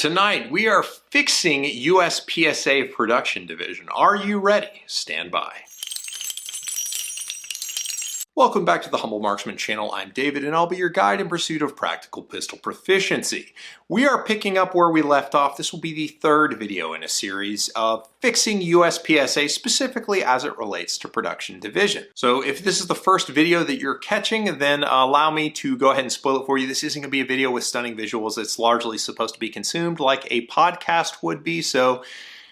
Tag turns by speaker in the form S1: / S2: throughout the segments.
S1: Tonight, we are fixing USPSA Production Division. Are you ready? Stand by. Welcome back to the Humble Marksman channel. I'm David and I'll be your guide in pursuit of practical pistol proficiency. We are picking up where we left off. This will be the third video in a series of fixing USPSA, specifically as it relates to Production Division. So if this is the first video that you're catching, then allow me to go ahead and spoil it for you. This isn't going to be a video with stunning visuals. It's largely supposed to be consumed like a podcast would be. So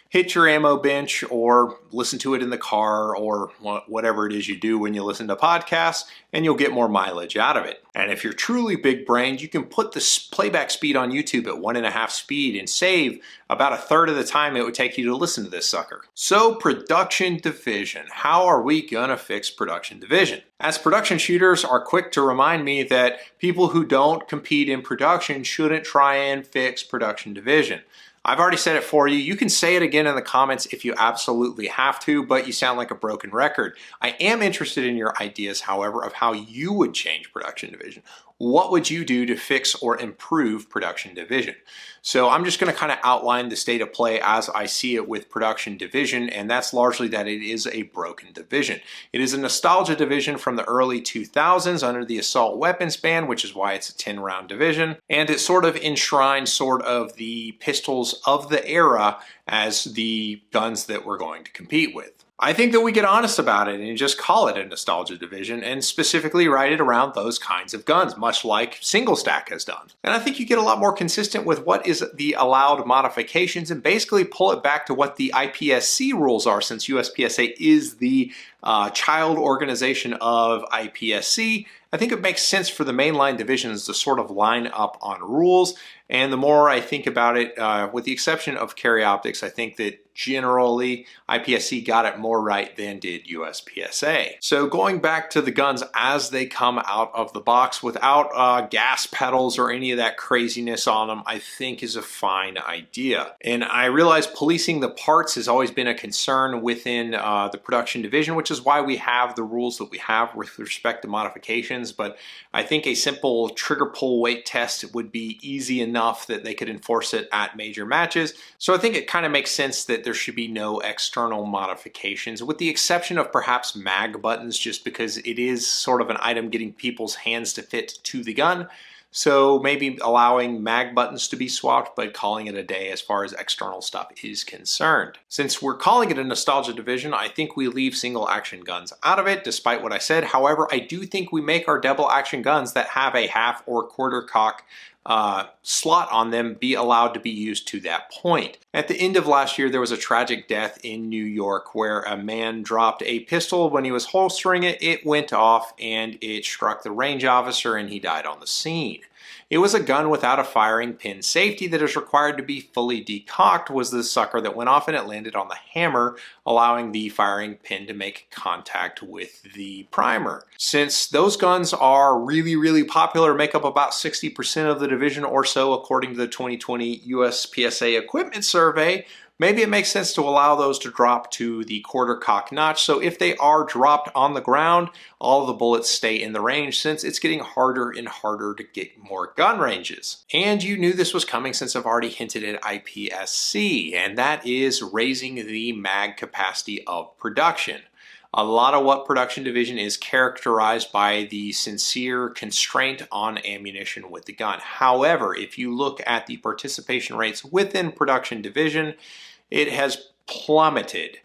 S1: hit your ammo bench or listen to it in the car or whatever it is you do when you listen to podcasts, and you'll get more mileage out of it. And if you're truly big-brained, you can put the playback speed on YouTube at 1.5 speed and save about a third of the time it would take you to listen to this sucker. So Production Division, how are we gonna fix Production Division? As production shooters are quick to remind me that people who don't compete in production shouldn't try and fix Production Division. I've already said it for you. You can say it again in the comments if you absolutely have to, but you sound like a broken record. I am interested in your ideas, however, of how you would change Production Division. What would you do to fix or improve Production Division? So I'm just going to kind of outline the state of play as I see it with Production Division, and that's largely that it is a broken division. It is a nostalgia division from the early 2000s under the assault weapons ban, which is why it's a 10-round division, and it sort of enshrines sort of the pistols of the era as the guns that we're going to compete with. I think that we get honest about it and just call it a nostalgia division and specifically write it around those kinds of guns, much like single stack has done. And I think you get a lot more consistent with what is the allowed modifications and basically pull it back to what the IPSC rules are, since USPSA is the child organization of IPSC. I think it makes sense for the mainline divisions to sort of line up on rules. And the more I think about it, with the exception of carry optics, I think that generally IPSC got it more right than did USPSA. So going back to the guns as they come out of the box without gas pedals or any of that craziness on them, I think is a fine idea. And I realize policing the parts has always been a concern within the production division, which is why we have the rules that we have with respect to modifications. But I think a simple trigger pull weight test would be easy enough that they could enforce it at major matches. So I think it kind of makes sense that there should be no external modifications, with the exception of perhaps mag buttons, just because it is sort of an item getting people's hands to fit to the gun. So maybe allowing mag buttons to be swapped, but calling it a day as far as external stuff is concerned. Since we're calling it a nostalgia division, I think we leave single action guns out of it, despite what I said. However, I do think we make our double action guns that have a half or quarter cock slot on them be allowed to be used to that point. At the end of last year, there was a tragic death in New York where a man dropped a pistol. When he was holstering it, it went off and it struck the range officer and he died on the scene. It was a gun without a firing pin safety that is required to be fully decocked was the sucker that went off, and it landed on the hammer, allowing the firing pin to make contact with the primer. Since those guns are really popular, make up about 60% of the division or so according to the 2020 USPSA equipment survey, maybe it makes sense to allow those to drop to the quarter cock notch. So if they are dropped on the ground, all of the bullets stay in the range, since it's getting harder and harder to get more gun ranges. And you knew this was coming since I've already hinted at IPSC, and that is raising the mag capacity of production. A lot of what Production Division is characterized by the sincere constraint on ammunition with the gun. However, if you look at the participation rates within Production Division, it has plummeted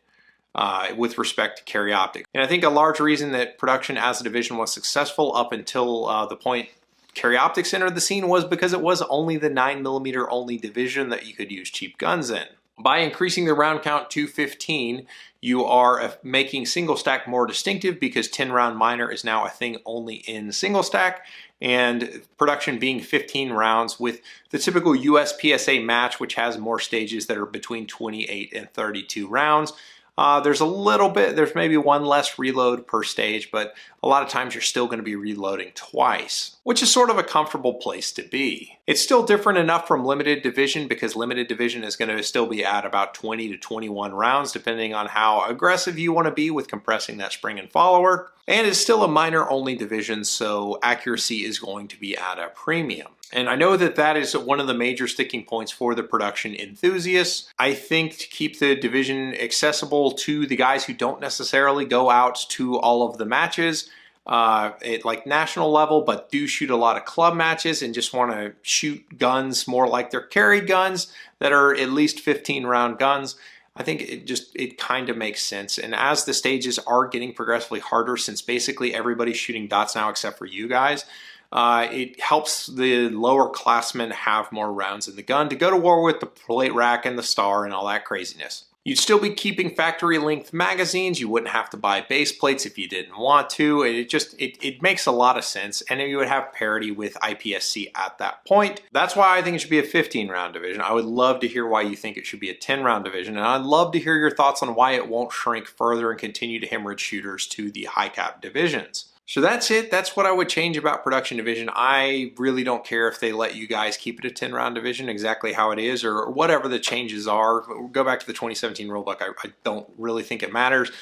S1: with respect to carry optics. And I think a large reason that production as a division was successful up until the point carry optics entered the scene was because it was only the 9mm only division that you could use cheap guns in. By increasing the round count to 15, you are making single stack more distinctive, because 10-round minor is now a thing only in single stack, and production being 15 rounds with the typical USPSA match, which has more stages that are between 28 and 32 rounds. There's maybe one less reload per stage, but a lot of times you're still going to be reloading twice, which is sort of a comfortable place to be. It's still different enough from limited division, because limited division is going to still be at about 20 to 21 rounds, depending on how aggressive you want to be with compressing that spring and follower. And it's still a minor only division, so accuracy is going to be at a premium. And I know that that is one of the major sticking points for the production enthusiasts. I think to keep the division accessible to the guys who don't necessarily go out to all of the matches at like national level, but do shoot a lot of club matches and just want to shoot guns more like they're carry guns that are at least 15-round guns, I think it kind of makes sense. And as the stages are getting progressively harder, since basically everybody's shooting dots now except for you guys, it helps the lower classmen have more rounds in the gun to go to war with the plate rack and the star and all that craziness. You'd still be keeping factory length magazines. You wouldn't have to buy base plates if you didn't want to. It makes a lot of sense, and you would have parity with IPSC at that point. That's why I think it should be a 15-round division. I would love to hear why you think it should be a 10-round division, and I'd love to hear your thoughts on why it won't shrink further and continue to hemorrhage shooters to the high cap divisions. So that's it. That's what I would change about production division. I really don't care if they let you guys keep it a 10-round division exactly how it is, or whatever the changes are. Go back to the 2017 rulebook. I don't really think it matters.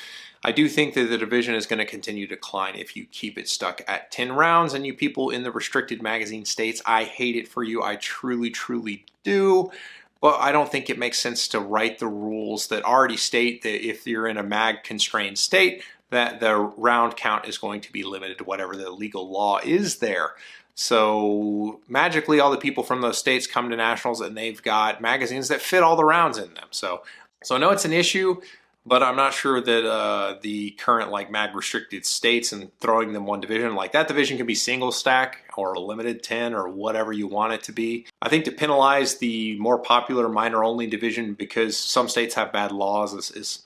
S1: I do think that the division is going to continue to decline if you keep it stuck at 10 rounds. And you people in the restricted magazine states, I hate it for you. I truly, truly do. But I don't think it makes sense to write the rules that already state that if you're in a mag constrained state, that the round count is going to be limited to whatever the legal law is there. So magically all the people from those states come to nationals and they've got magazines that fit all the rounds in them. So I know it's an issue, but I'm not sure that the current like mag restricted states and throwing them one division, like that division can be single stack or a limited 10 or whatever you want it to be. I think to penalize the more popular minor only division because some states have bad laws is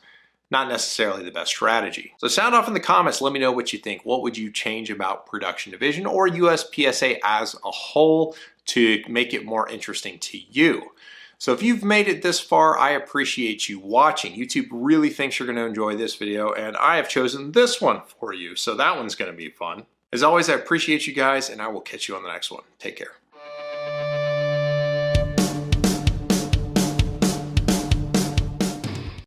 S1: not necessarily the best strategy. So sound off in the comments. Let me know what you think. What would you change about production division or USPSA as a whole to make it more interesting to you? So if you've made it this far, I appreciate you watching. YouTube really thinks you're going to enjoy this video, and I have chosen this one for you. So that one's going to be fun. As always, I appreciate you guys, and I will catch you on the next one. Take care.